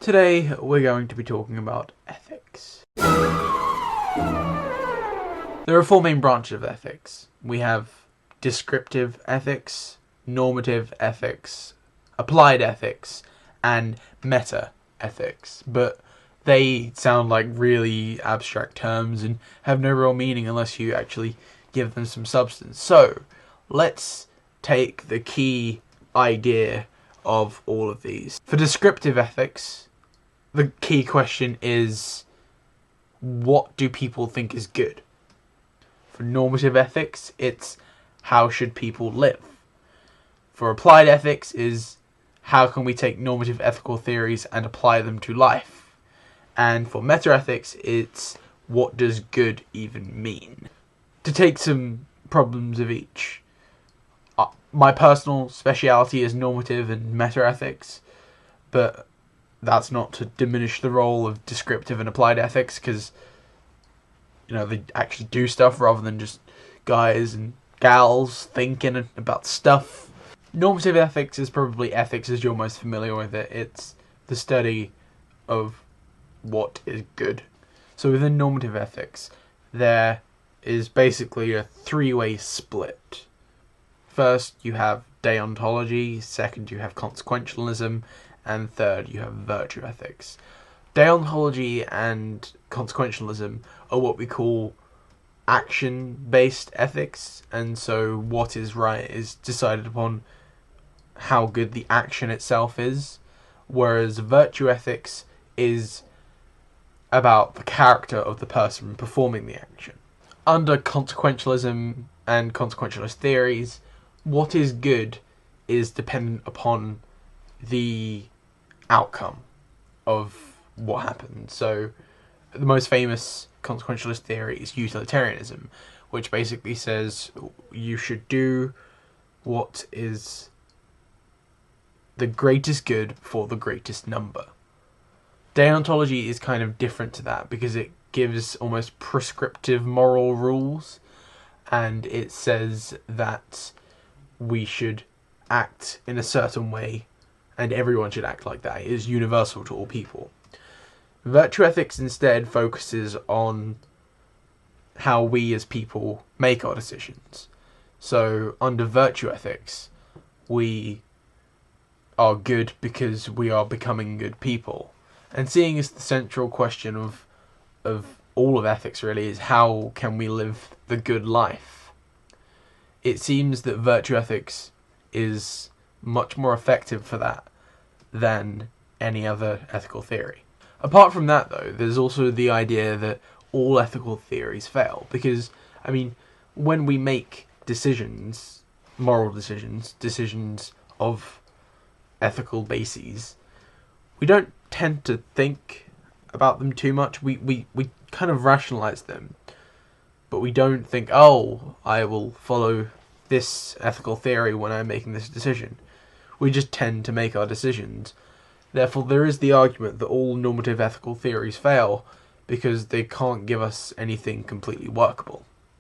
Today we're going to be talking about ethics. There are four main branches of ethics. We have descriptive ethics, normative ethics, applied ethics, and meta ethics. But they sound like really abstract terms and have no real meaning unless you actually give them some substance. So, let's take the key idea of all of these. For descriptive ethics, the key question is, what do people think is good? For normative ethics, it's how should people live? For applied ethics is how can we take normative ethical theories and apply them to life? And for meta-ethics, it's what does good even mean? To take some problems of each, my personal speciality is normative and meta-ethics, but that's not to diminish the role of descriptive and applied ethics, because they actually do stuff rather than just guys and gals thinking about stuff. Normative ethics is probably ethics as you're most familiar with it. It's the study of what is good. So within normative ethics, there is basically a three-way split. First, you have deontology. Second, you have consequentialism. And third, you have virtue ethics. Deontology and consequentialism are what we call action-based ethics, and so what is right is decided upon how good the action itself is, whereas virtue ethics is about the character of the person performing the action. Under consequentialism and consequentialist theories, what is good is dependent upon the outcome of what happened. So the most famous consequentialist theory is utilitarianism, which basically says you should do what is the greatest good for the greatest number. Deontology is kind of different to that because it gives almost prescriptive moral rules, and it says that we should act in a certain way and everyone should act like that. It is universal to all people. Virtue ethics instead focuses on how we as people make our decisions. So under virtue ethics, we are good because we are becoming good people. And seeing as the central question of all of ethics really is how can we live the good life, it seems that virtue ethics is much more effective for that than any other ethical theory. Apart from that, though, there's also the idea that all ethical theories fail. Because, when we make decisions, moral decisions, decisions of ethical bases, we don't tend to think about them too much. We kind of rationalize them. But we don't think, I will follow this ethical theory when I'm making this decision. We just tend to make our decisions. Therefore, there is the argument that all normative ethical theories fail because they can't give us anything completely workable.